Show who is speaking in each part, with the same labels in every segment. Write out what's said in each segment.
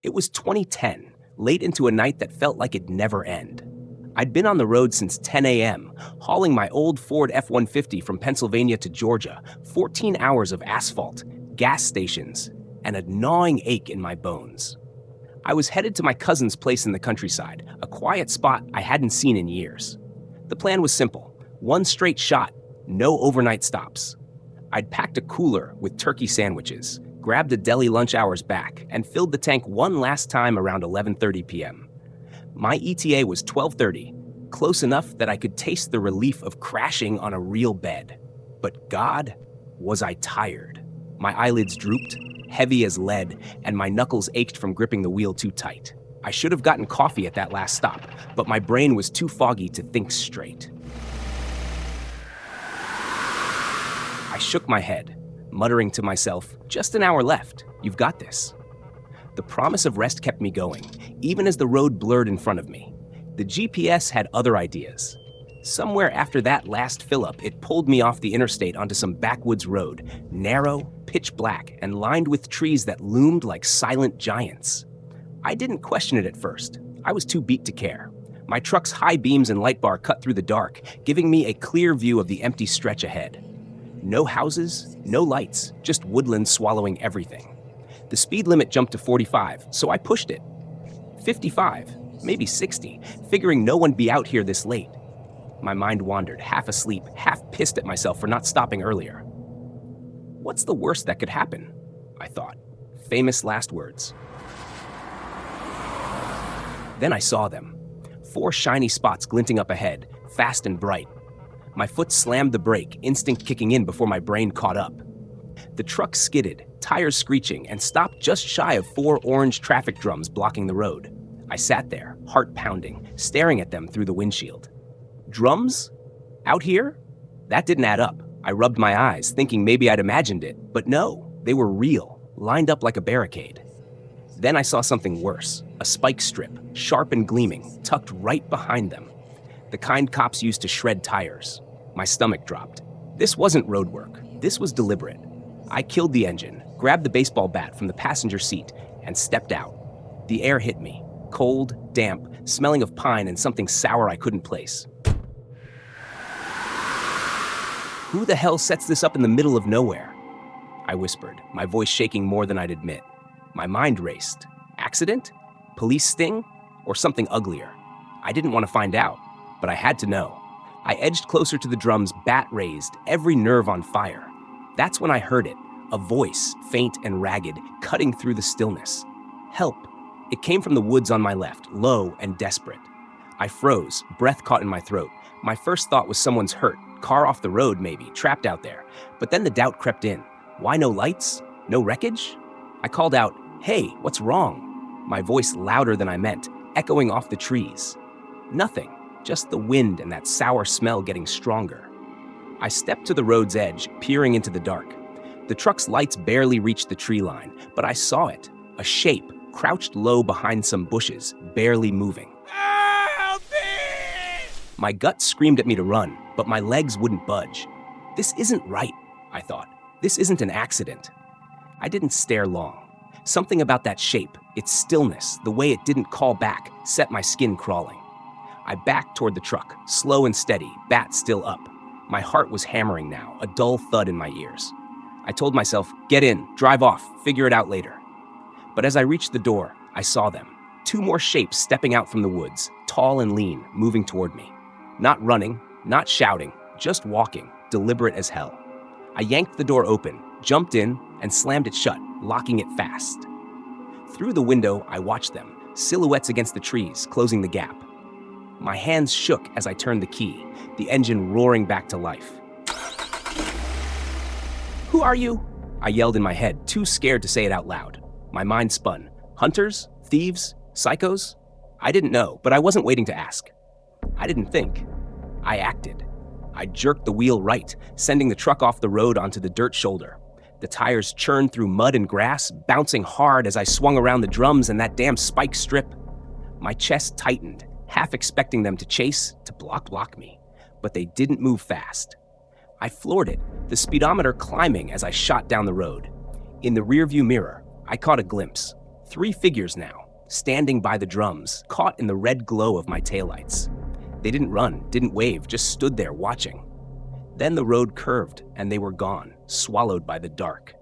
Speaker 1: It was 2010, late into a night that felt like it'd never end. I'd been on the road since 10 a.m., hauling my old Ford F-150 from Pennsylvania to Georgia, 14 hours of asphalt, gas stations, and a gnawing ache in my bones. I was headed to my cousin's place in the countryside, a quiet spot I hadn't seen in years. The plan was simple: one straight shot, no overnight stops. I'd packed a cooler with turkey sandwiches, grabbed a deli lunch hours back, and filled the tank one last time around 11:30 p.m. My ETA was 12:30, close enough that I could taste the relief of crashing on a real bed. But God, was I tired. My eyelids drooped, heavy as lead, and my knuckles ached from gripping the wheel too tight. I should have gotten coffee at that last stop, but my brain was too foggy to think straight. I shook my head, muttering to myself, "Just an hour left. You've got this." The promise of rest kept me going, even as the road blurred in front of me. The GPS had other ideas. Somewhere after that last fill-up, it pulled me off the interstate onto some backwoods road, narrow, pitch black, and lined with trees that loomed like silent giants. I didn't question it at first. I was too beat to care. My truck's high beams and light bar cut through the dark, giving me a clear view of the empty stretch ahead. No houses, no lights, just woodland swallowing everything. The speed limit jumped to 45, so I pushed it. 55, maybe 60, figuring no one'd be out here this late. My mind wandered, half asleep, half pissed at myself for not stopping earlier. What's the worst that could happen? I thought. Famous last words. Then I saw them. 4 shiny spots glinting up ahead, fast and bright. My foot slammed the brake, instinct kicking in before my brain caught up. The truck skidded, tires screeching, and stopped just shy of 4 orange traffic drums blocking the road. I sat there, heart pounding, staring at them through the windshield. Drums? Out here? That didn't add up. I rubbed my eyes, thinking maybe I'd imagined it, but no, they were real, lined up like a barricade. Then I saw something worse, a spike strip, sharp and gleaming, tucked right behind them. The kind cops used to shred tires. My stomach dropped. This wasn't road work. This was deliberate. I killed the engine, grabbed the baseball bat from the passenger seat, and stepped out. The air hit me, cold, damp, smelling of pine and something sour I couldn't place. "Who the hell sets this up in the middle of nowhere?" I whispered, my voice shaking more than I'd admit. My mind raced. Accident? Police sting? Or something uglier? I didn't want to find out, but I had to know. I edged closer to the drums, bat raised, every nerve on fire. That's when I heard it, a voice, faint and ragged, cutting through the stillness. Help. It came from the woods on my left, low and desperate. I froze, breath caught in my throat. My first thought was someone's hurt, car off the road maybe, trapped out there. But then the doubt crept in. Why no lights? No wreckage? I called out, "Hey, what's wrong?" My voice louder than I meant, echoing off the trees. Nothing, just the wind and that sour smell getting stronger. I stepped to the road's edge, peering into the dark. The truck's lights barely reached the tree line, but I saw it, a shape, crouched low behind some bushes, barely moving. Help me! My gut screamed at me to run, but my legs wouldn't budge. This isn't right, I thought. This isn't an accident. I didn't stare long. Something about that shape, its stillness, the way it didn't call back, set my skin crawling. I backed toward the truck, slow and steady, bat still up. My heart was hammering now, a dull thud in my ears. I told myself, "Get in, drive off, figure it out later." But as I reached the door, I saw them. 2 more shapes stepping out from the woods, tall and lean, moving toward me. Not running, not shouting, just walking, deliberate as hell. I yanked the door open, jumped in, and slammed it shut, locking it fast. Through the window, I watched them, silhouettes against the trees, closing the gap. My hands shook as I turned the key, the engine roaring back to life. "Who are you?" I yelled in my head, too scared to say it out loud. My mind spun. Hunters? Thieves? Psychos? I didn't know, but I wasn't waiting to ask. I didn't think. I acted. I jerked the wheel right, sending the truck off the road onto the dirt shoulder. The tires churned through mud and grass, bouncing hard as I swung around the drums and that damn spike strip. My chest tightened, half expecting them to chase, to block me. But they didn't move fast. I floored it, the speedometer climbing as I shot down the road. In the rearview mirror, I caught a glimpse. 3 figures now, standing by the drums, caught in the red glow of my taillights. They didn't run, didn't wave, just stood there watching. Then the road curved, and they were gone, swallowed by the dark.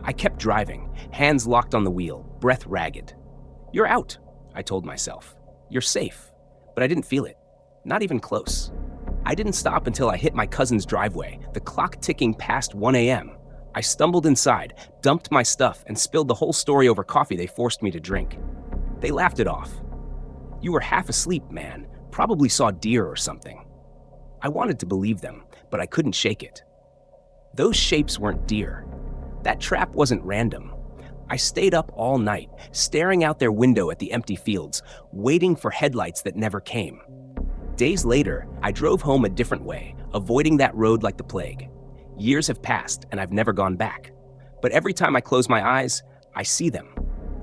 Speaker 1: I kept driving, hands locked on the wheel, breath ragged. "You're out," I told myself. "You're safe." But I didn't feel it, not even close. I didn't stop until I hit my cousin's driveway, the clock ticking past 1 a.m. I stumbled inside, dumped my stuff, and spilled the whole story over coffee they forced me to drink. They laughed it off. "You were half asleep, man. Probably saw deer or something." I wanted to believe them, but I couldn't shake it. Those shapes weren't deer. That trap wasn't random. I stayed up all night, staring out their window at the empty fields, waiting for headlights that never came. Days later, I drove home a different way, avoiding that road like the plague. Years have passed, and I've never gone back. But every time I close my eyes, I see them.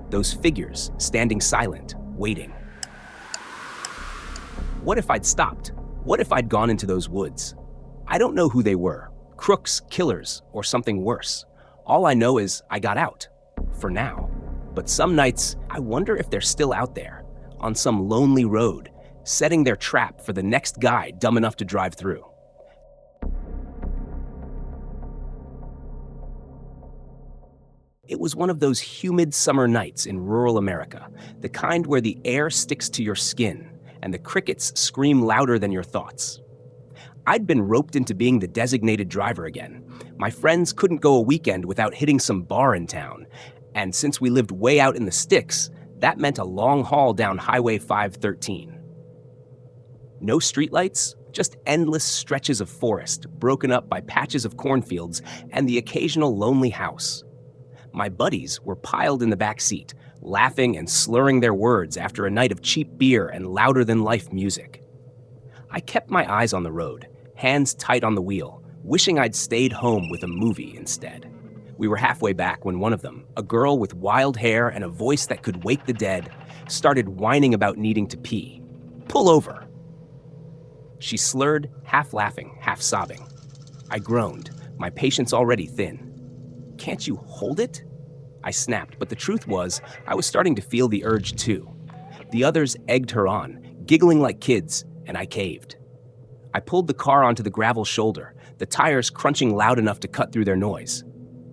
Speaker 1: Those figures, standing silent, waiting. What if I'd stopped? What if I'd gone into those woods? I don't know who they were, crooks, killers, or something worse. All I know is I got out, for now. But some nights, I wonder if they're still out there, on some lonely road, setting their trap for the next guy dumb enough to drive through. It was one of those humid summer nights in rural America, the kind where the air sticks to your skin and the crickets scream louder than your thoughts. I'd been roped into being the designated driver again. My friends couldn't go a weekend without hitting some bar in town, and since we lived way out in the sticks, that meant a long haul down Highway 513. No streetlights, just endless stretches of forest, broken up by patches of cornfields and the occasional lonely house. My buddies were piled in the back seat, laughing and slurring their words after a night of cheap beer and louder-than-life music. I kept my eyes on the road, hands tight on the wheel, wishing I'd stayed home with a movie instead. We were halfway back when one of them, a girl with wild hair and a voice that could wake the dead, started whining about needing to pee. "Pull over." She slurred, half laughing, half sobbing. I groaned, my patience already thin. "Can't you hold it?" I snapped, but the truth was, I was starting to feel the urge too. The others egged her on, giggling like kids, and I caved. I pulled the car onto the gravel shoulder, the tires crunching loud enough to cut through their noise.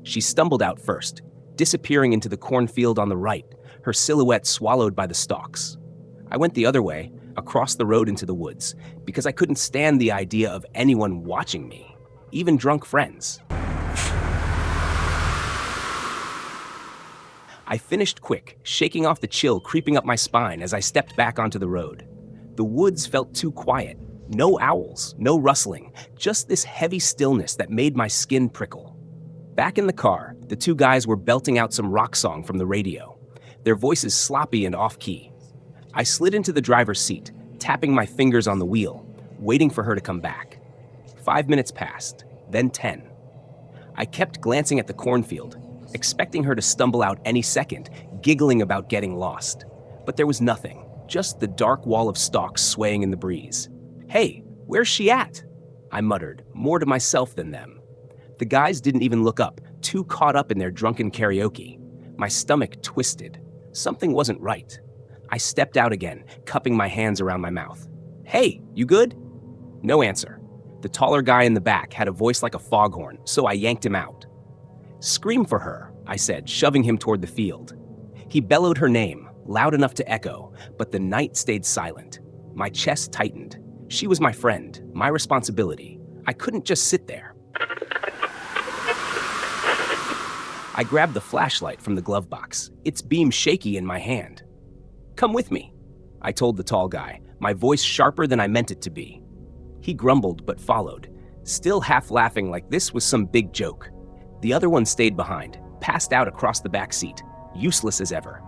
Speaker 1: She stumbled out first, disappearing into the cornfield on the right, her silhouette swallowed by the stalks. I went the other way, across the road into the woods, because I couldn't stand the idea of anyone watching me, even drunk friends. I finished quick, shaking off the chill creeping up my spine as I stepped back onto the road. The woods felt too quiet. No owls, no rustling, just this heavy stillness that made my skin prickle. Back in the car, the two guys were belting out some rock song from the radio, their voices sloppy and off-key. I slid into the driver's seat, tapping my fingers on the wheel, waiting for her to come back. 5 minutes passed, then 10. I kept glancing at the cornfield, expecting her to stumble out any second, giggling about getting lost. But there was nothing, just the dark wall of stalks swaying in the breeze. "Hey, where's she at?" I muttered, more to myself than them. The guys didn't even look up, too caught up in their drunken karaoke. My stomach twisted. Something wasn't right. I stepped out again, cupping my hands around my mouth. "Hey, you good?" No answer. The taller guy in the back had a voice like a foghorn, so I yanked him out. "Scream for her," I said, shoving him toward the field. He bellowed her name, loud enough to echo, but the night stayed silent. My chest tightened. She was my friend, my responsibility. I couldn't just sit there. I grabbed the flashlight from the glove box, its beam shaky in my hand. "Come with me," I told the tall guy, my voice sharper than I meant it to be. He grumbled but followed, still half laughing like this was some big joke. The other one stayed behind, passed out across the back seat, useless as ever.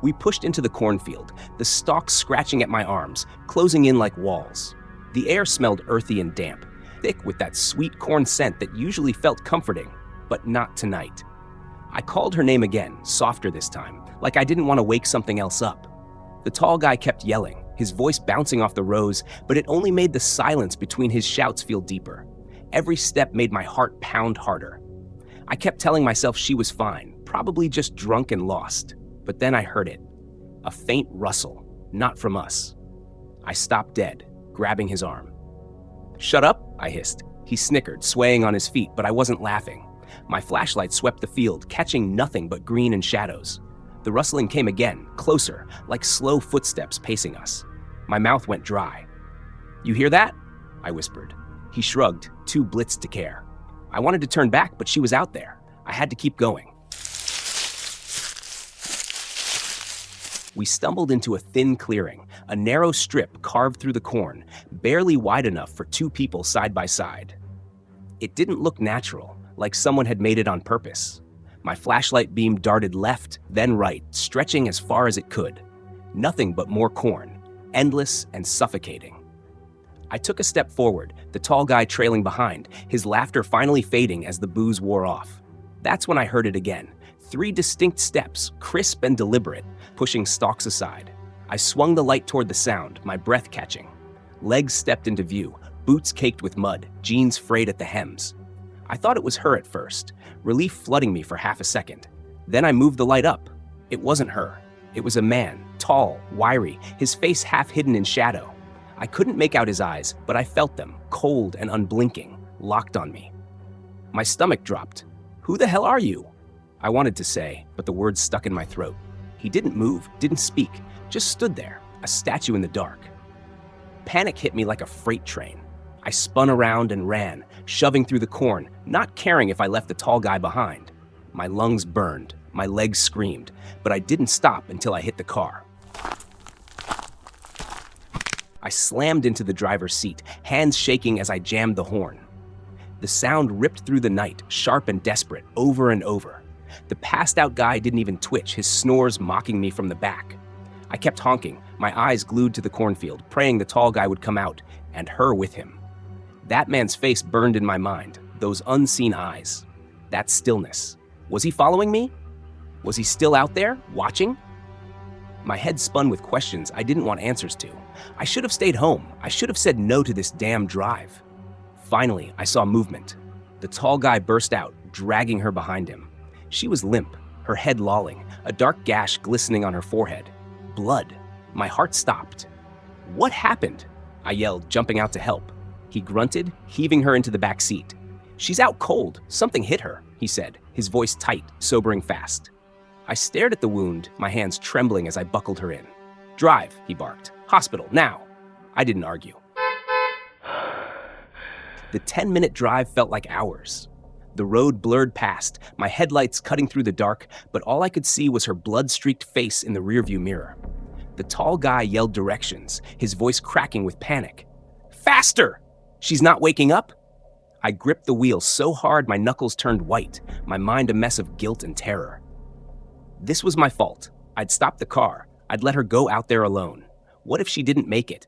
Speaker 1: We pushed into the cornfield, the stalks scratching at my arms, closing in like walls. The air smelled earthy and damp, thick with that sweet corn scent that usually felt comforting, but not tonight. I called her name again, softer this time, like I didn't want to wake something else up. The tall guy kept yelling, his voice bouncing off the rows, but it only made the silence between his shouts feel deeper. Every step made my heart pound harder. I kept telling myself she was fine, probably just drunk and lost. But then I heard it. A faint rustle, not from us. I stopped dead, grabbing his arm. "Shut up," I hissed. He snickered, swaying on his feet, but I wasn't laughing. My flashlight swept the field, catching nothing but green and shadows. The rustling came again, closer, like slow footsteps pacing us. My mouth went dry. "You hear that?" I whispered. He shrugged, too blitzed to care. I wanted to turn back, but she was out there. I had to keep going. We stumbled into a thin clearing, a narrow strip carved through the corn, barely wide enough for two people side by side. It didn't look natural, like someone had made it on purpose. My flashlight beam darted left, then right, stretching as far as it could. Nothing but more corn, endless and suffocating. I took a step forward, the tall guy trailing behind, his laughter finally fading as the booze wore off. That's when I heard it again. 3 distinct steps, crisp and deliberate, pushing stalks aside. I swung the light toward the sound, my breath catching. Legs stepped into view, boots caked with mud, jeans frayed at the hems. I thought it was her at first, relief flooding me for half a second. Then I moved the light up. It wasn't her. It was a man, tall, wiry, his face half hidden in shadow. I couldn't make out his eyes, but I felt them, cold and unblinking, locked on me. My stomach dropped. "Who the hell are you?" I wanted to say, but the words stuck in my throat. He didn't move, didn't speak, just stood there, a statue in the dark. Panic hit me like a freight train. I spun around and ran, shoving through the corn, not caring if I left the tall guy behind. My lungs burned, my legs screamed, but I didn't stop until I hit the car. I slammed into the driver's seat, hands shaking as I jammed the horn. The sound ripped through the night, sharp and desperate, over and over. The passed-out guy didn't even twitch, his snores mocking me from the back. I kept honking, my eyes glued to the cornfield, praying the tall guy would come out, and her with him. That man's face burned in my mind, those unseen eyes. That stillness. Was he following me? Was he still out there, watching? My head spun with questions I didn't want answers to. I should have stayed home. I should have said no to this damn drive. Finally, I saw movement. The tall guy burst out, dragging her behind him. She was limp, her head lolling, a dark gash glistening on her forehead. Blood. My heart stopped. "What happened?" I yelled, jumping out to help. He grunted, heaving her into the back seat. "She's out cold. Something hit her," he said, his voice tight, sobering fast. I stared at the wound, my hands trembling as I buckled her in. "Drive," he barked. "Hospital, now." I didn't argue. The 10-minute drive felt like hours. The road blurred past, my headlights cutting through the dark, but all I could see was her blood-streaked face in the rearview mirror. The tall guy yelled directions, his voice cracking with panic. "Faster! She's not waking up?" I gripped the wheel so hard my knuckles turned white, my mind a mess of guilt and terror. This was my fault. I'd stopped the car. I'd let her go out there alone. What if she didn't make it?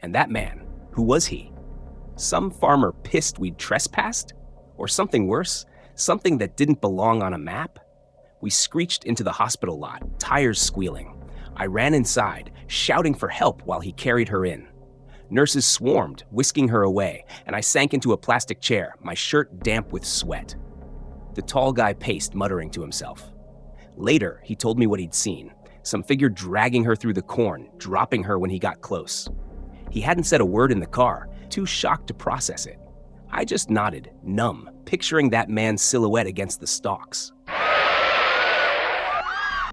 Speaker 1: And that man, who was he? Some farmer pissed we'd trespassed? Or something worse, something that didn't belong on a map? We screeched into the hospital lot, tires squealing. I ran inside, shouting for help while he carried her in. Nurses swarmed, whisking her away, and I sank into a plastic chair, my shirt damp with sweat. The tall guy paced, muttering to himself. Later, he told me what he'd seen, some figure dragging her through the corn, dropping her when he got close. He hadn't said a word in the car, too shocked to process it. I just nodded, numb, picturing that man's silhouette against the stalks.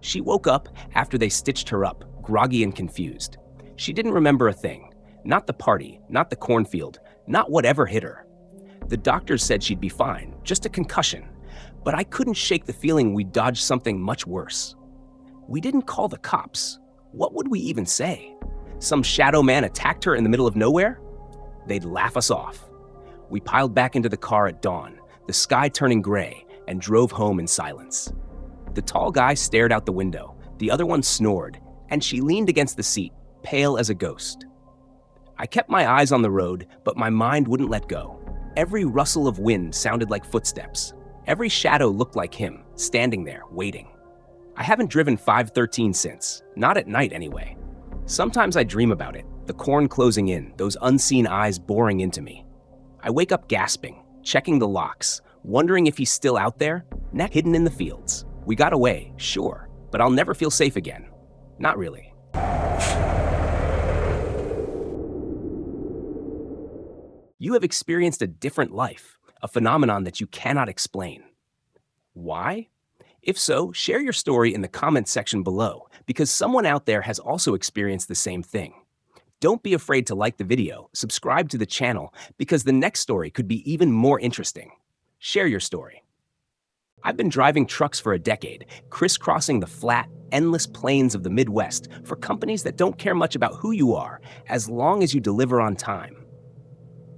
Speaker 1: She woke up after they stitched her up, groggy and confused. She didn't remember a thing. Not the party, not the cornfield, not whatever hit her. The doctors said she'd be fine, just a concussion. But I couldn't shake the feeling we'd dodged something much worse. We didn't call the cops. What would we even say? Some shadow man attacked her in the middle of nowhere? They'd laugh us off. We piled back into the car at dawn, the sky turning gray, and drove home in silence. The tall guy stared out the window, the other one snored, and she leaned against the seat, pale as a ghost. I kept my eyes on the road, but my mind wouldn't let go. Every rustle of wind sounded like footsteps. Every shadow looked like him, standing there, waiting. I haven't driven 513 since, not at night anyway. Sometimes I dream about it, the corn closing in, those unseen eyes boring into me. I wake up gasping, checking the locks, wondering if he's still out there, neck hidden in the fields. We got away, sure, but I'll never feel safe again. Not really. You have experienced a different life, a phenomenon that you cannot explain. Why? If so, share your story in the comments section below, because someone out there has also experienced the same thing. Don't be afraid to like the video, subscribe to the channel, because the next story could be even more interesting. Share your story. I've been driving trucks for a decade, crisscrossing the flat, endless plains of the Midwest for companies that don't care much about who you are, as long as you deliver on time.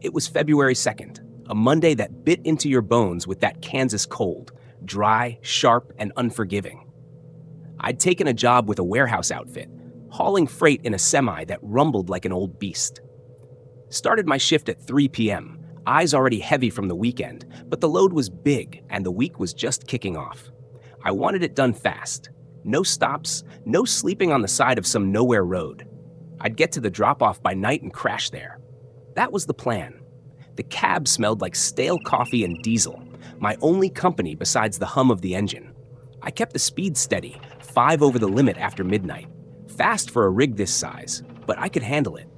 Speaker 1: It was February 2nd, a Monday that bit into your bones with that Kansas cold, dry, sharp, and unforgiving. I'd taken a job with a warehouse outfit, hauling freight in a semi that rumbled like an old beast. Started my shift at 3 p.m., eyes already heavy from the weekend, but the load was big and the week was just kicking off. I wanted it done fast. No stops, no sleeping on the side of some nowhere road. I'd get to the drop-off by night and crash there. That was the plan. The cab smelled like stale coffee and diesel, my only company besides the hum of the engine. I kept the speed steady, 5 over the limit after midnight. Fast for a rig this size, but I could handle it.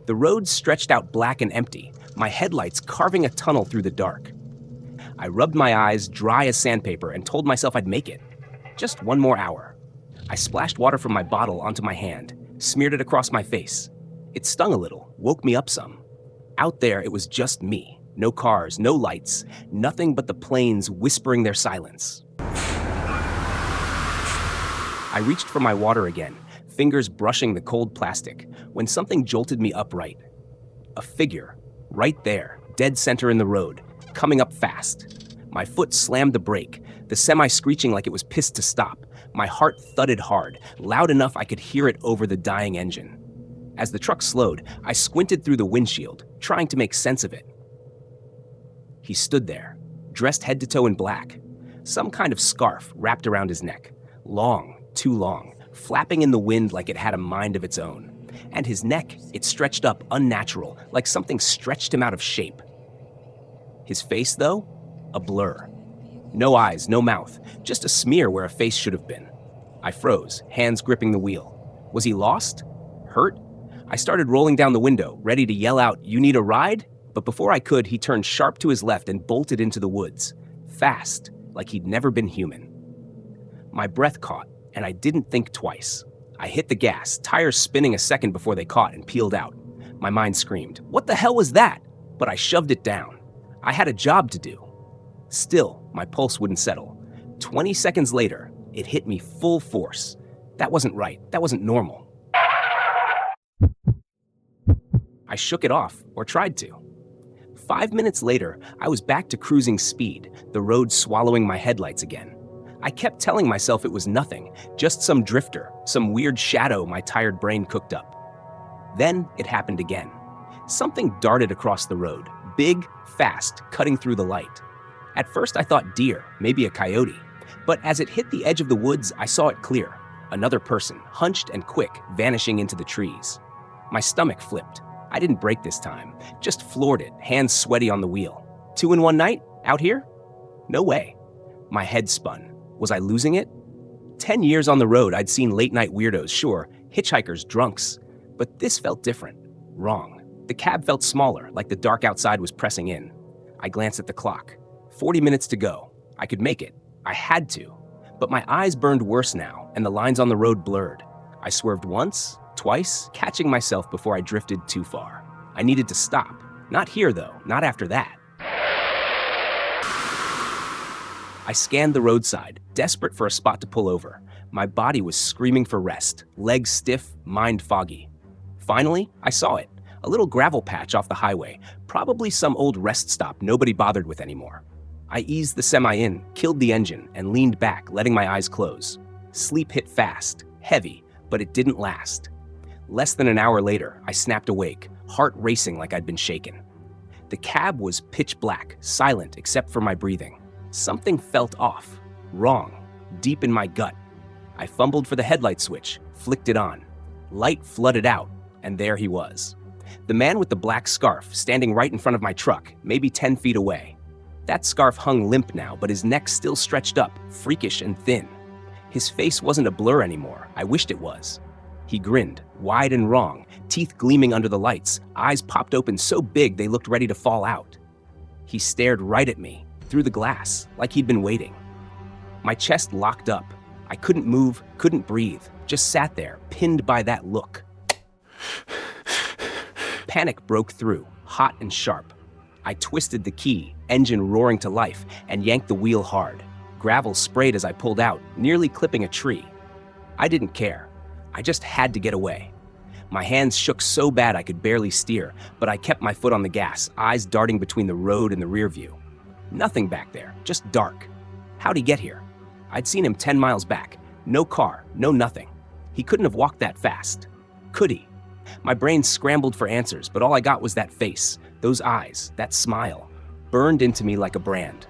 Speaker 1: The road stretched out black and empty, my headlights carving a tunnel through the dark. I rubbed my eyes dry as sandpaper and told myself I'd make it. Just 1 more hour. I splashed water from my bottle onto my hand, smeared it across my face. It stung a little, woke me up some. Out there, it was just me. No cars, no lights, nothing but the plains whispering their silence. I reached for my water again, fingers brushing the cold plastic, when something jolted me upright. A figure, right there, dead center in the road, coming up fast. My foot slammed the brake, the semi screeching like it was pissed to stop. My heart thudded hard, loud enough I could hear it over the dying engine. As the truck slowed, I squinted through the windshield, trying to make sense of it. He stood there, dressed head to toe in black, some kind of scarf wrapped around his neck, long, too long, flapping in the wind like it had a mind of its own. And his neck, it stretched up unnatural, like something stretched him out of shape. His face, though, a blur. No eyes, no mouth, just a smear where a face should have been. I froze, hands gripping the wheel. Was he lost? Hurt? I started rolling down the window, ready to yell out, "You need a ride?" But before I could, he turned sharp to his left and bolted into the woods. Fast, like he'd never been human. My breath caught, and I didn't think twice. I hit the gas, tires spinning a second before they caught and peeled out. My mind screamed, "What the hell was that?" But I shoved it down. I had a job to do. Still, my pulse wouldn't settle. 20 seconds later, it hit me full force. That wasn't right. That wasn't normal. I shook it off, or tried to. 5 minutes later, I was back to cruising speed, the road swallowing my headlights again. I kept telling myself it was nothing, just some drifter, some weird shadow my tired brain cooked up. Then it happened again. Something darted across the road, big, fast, cutting through the light. At first I thought deer, maybe a coyote, but as it hit the edge of the woods, I saw it clear. Another person, hunched and quick, vanishing into the trees. My stomach flipped. I didn't brake this time, just floored it, hands sweaty on the wheel. 2 in one night? Out here? No way. My head spun. Was I losing it? 10 years on the road, I'd seen late-night weirdos, sure, hitchhikers, drunks. But this felt different. Wrong. The cab felt smaller, like the dark outside was pressing in. I glanced at the clock. 40 minutes to go. I could make it. I had to. But my eyes burned worse now, and the lines on the road blurred. I swerved once, twice, catching myself before I drifted too far. I needed to stop. Not here, though. Not after that. I scanned the roadside, desperate for a spot to pull over. My body was screaming for rest, legs stiff, mind foggy. Finally, I saw it. A little gravel patch off the highway, probably some old rest stop nobody bothered with anymore. I eased the semi in, killed the engine, and leaned back, letting my eyes close. Sleep hit fast, heavy, but it didn't last. Less than an hour later, I snapped awake, heart racing like I'd been shaken. The cab was pitch black, silent except for my breathing. Something felt off, wrong, deep in my gut. I fumbled for the headlight switch, flicked it on. Light flooded out, and there he was. The man with the black scarf, standing right in front of my truck, maybe 10 feet away. That scarf hung limp now, but his neck still stretched up, freakish and thin. His face wasn't a blur anymore. I wished it was. He grinned, wide and wrong, teeth gleaming under the lights, eyes popped open so big they looked ready to fall out. He stared right at me, through the glass, like he'd been waiting. My chest locked up. I couldn't move, couldn't breathe, just sat there, pinned by that look. Panic broke through, hot and sharp. I twisted the key, engine roaring to life, and yanked the wheel hard. Gravel sprayed as I pulled out, nearly clipping a tree. I didn't care. I just had to get away. My hands shook so bad I could barely steer, but I kept my foot on the gas, eyes darting between the road and the rear view. Nothing back there, just dark. How'd he get here? I'd seen him 10 miles back. No car, no nothing. He couldn't have walked that fast. Could he? My brain scrambled for answers, but all I got was that face, those eyes, that smile, burned into me like a brand.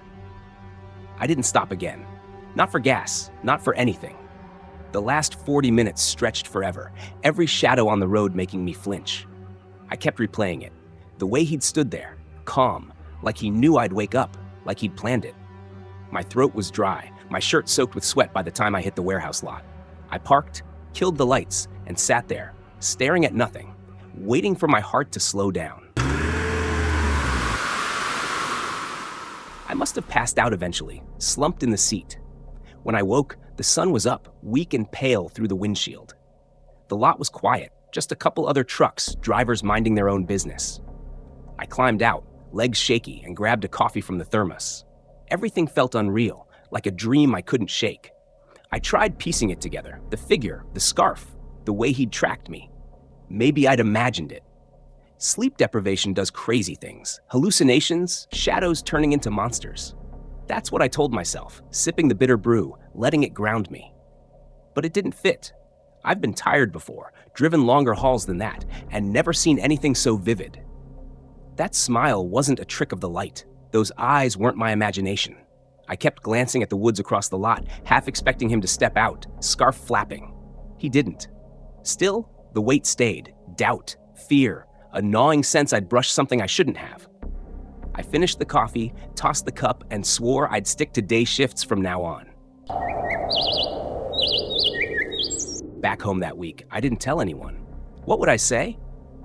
Speaker 1: I didn't stop again. Not for gas, not for anything. The last 40 minutes stretched forever, every shadow on the road making me flinch. I kept replaying it. The way he'd stood there, calm, like he knew I'd wake up, like he'd planned it. My throat was dry, my shirt soaked with sweat by the time I hit the warehouse lot. I parked, killed the lights, and sat there, staring at nothing, waiting for my heart to slow down. I must have passed out eventually, slumped in the seat. When I woke, the sun was up, weak and pale through the windshield. The lot was quiet, just a couple other trucks, drivers minding their own business. I climbed out, legs shaky, and grabbed a coffee from the thermos. Everything felt unreal, like a dream I couldn't shake. I tried piecing it together, the figure, the scarf, the way he'd tracked me. Maybe I'd imagined it. Sleep deprivation does crazy things, hallucinations, shadows turning into monsters. That's what I told myself, sipping the bitter brew, letting it ground me. But it didn't fit. I've been tired before, driven longer hauls than that, and never seen anything so vivid. That smile wasn't a trick of the light. Those eyes weren't my imagination. I kept glancing at the woods across the lot, half expecting him to step out, scarf flapping. He didn't. Still, the weight stayed. Doubt, fear, a gnawing sense I'd brushed something I shouldn't have. I finished the coffee, tossed the cup, and swore I'd stick to day shifts from now on. Back home that week, I didn't tell anyone. What would I say?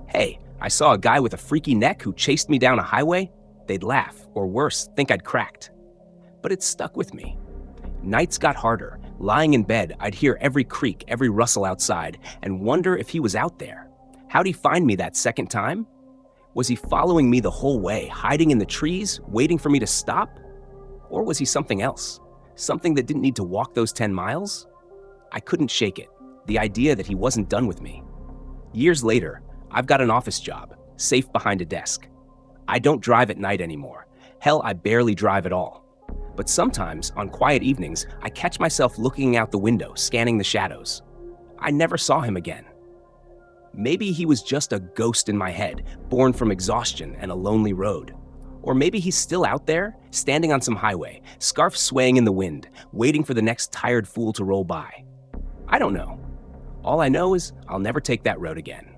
Speaker 1: Hey, I saw a guy with a freaky neck who chased me down a highway. They'd laugh, or worse, think I'd cracked. But it stuck with me. Nights got harder. Lying in bed, I'd hear every creak, every rustle outside, and wonder if he was out there. How'd he find me that second time? Was he following me the whole way, hiding in the trees, waiting for me to stop? Or was he something else? Something that didn't need to walk those 10 miles? I couldn't shake it, the idea that he wasn't done with me. Years later, I've got an office job, safe behind a desk. I don't drive at night anymore. Hell, I barely drive at all. But sometimes, on quiet evenings, I catch myself looking out the window, scanning the shadows. I never saw him again. Maybe he was just a ghost in my head, born from exhaustion and a lonely road. Or maybe he's still out there, standing on some highway, scarf swaying in the wind, waiting for the next tired fool to roll by. I don't know. All I know is I'll never take that road again.